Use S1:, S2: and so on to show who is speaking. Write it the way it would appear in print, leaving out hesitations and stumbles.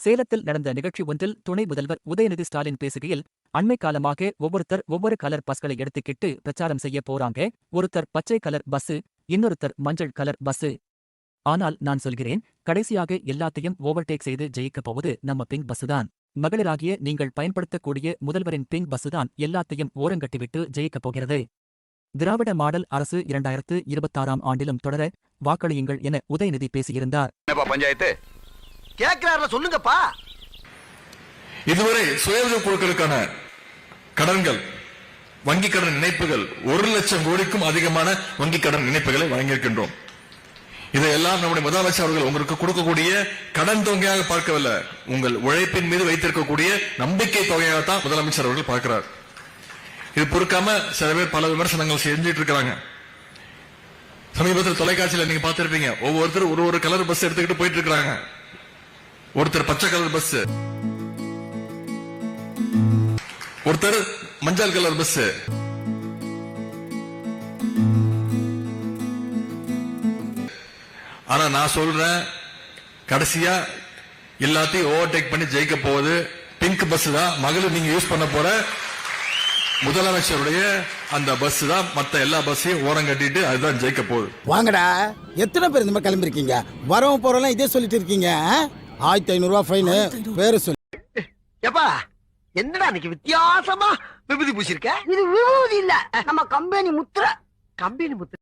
S1: சேலத்தில் நடந்த நிகழ்ச்சி ஒன்றில் துணை முதல்வர் உதயநிதி ஸ்டாலின் பேசுகையில், அண்மை காலமாக ஒவ்வொருத்தர் ஒவ்வொரு கலர் பஸ்களை எடுத்துக்கிட்டு பிரச்சாரம் செய்ய போறாங்க. ஒருத்தர் பச்சை கலர் பஸ்ஸு, இன்னொருத்தர் மஞ்சள் கலர் பஸ்ஸு. ஆனால் நான் சொல்கிறேன், கடைசியாக எல்லாத்தையும் ஓவர்டேக் செய்து ஜெயிக்கப் போவது நம்ம பிங்க் பஸ்ஸுதான். மகளிராகிய நீங்கள் பயன்படுத்தக்கூடிய முதல்வரின் பிங்க் பஸ்ஸுதான் எல்லாத்தையும் ஓரங்கட்டிவிட்டு ஜெயிக்கப் போகிறது. திராவிட மாடல் அரசு 2026ஆம் ஆண்டிலும் தொடர வாக்களியுங்கள் என உதயநிதி பேசியிருந்தார்.
S2: பஞ்சாயத்து
S3: சொல்லுங்கப்பா.
S4: இதுவரை சுயஉதவி குழுக்களுக்கான கடன்கள், வங்கிக் கடன் இணைப்புகள் 1 லட்சம் கோடிக்கும் அதிகமான வங்கிக் கடன் இணைப்புகளை வழங்கியிருக்கின்றோம். இதையெல்லாம் நம்முடைய முதலமைச்சர் அவர்கள் உங்களுக்கு கொடுக்கக்கூடிய கடன் தொகையாக பார்க்கவில்லை, உங்கள் உழைப்பின் மீது வைத்திருக்கக்கூடிய நம்பிக்கை தொகையாகத்தான் முதலமைச்சர் அவர்கள் பார்க்கிறார். இது பொறுக்காம சில பேர் பல விமர்சனங்கள் செஞ்சிட்டு இருக்காங்க. சமீபத்தில் தொலைக்காட்சியில் நீங்க பார்த்திருப்பீங்க, ஒவ்வொருத்தர் ஒரு கலர் பஸ் எடுத்துக்கிட்டு போயிட்டு இருக்காங்க. ஒருத்தர் பச்சை கலர் பஸ், ஒருத்தர் மஞ்சள் கலர் பஸ். ஆனா நான் சொல்றேன், கடைசியா எல்லாத்தையும் ஓவர்டேக் பண்ணி ஜெயிக்க போவது பிங்க் பஸ் தான். மகளிர் நீங்க யூஸ் பண்ண போற முதலமைச்சருடைய அந்த பஸ் தான். மத்த எல்லா பஸ்ஸையும் ஓரம் கட்டிட்டு அதுதான் ஜெயிக்க போகுது.
S5: வாங்கடா, எத்தனை பேர் இந்த மாதிரி கிளம்பிருக்கீங்க? வரவும் போறவங்க இதே சொல்லிட்டு இருக்கீங்க. 1500 ரூபாய் ஃபைன். பேரு சொல்லு.
S3: எப்பா என்னடா இன்னைக்கு வித்தியாசமா விபூதி பூசிருக்க?
S6: இது விபூதி இல்ல, நம்ம கம்பெனி முத்திரை.
S3: கம்பெனி முத்திரை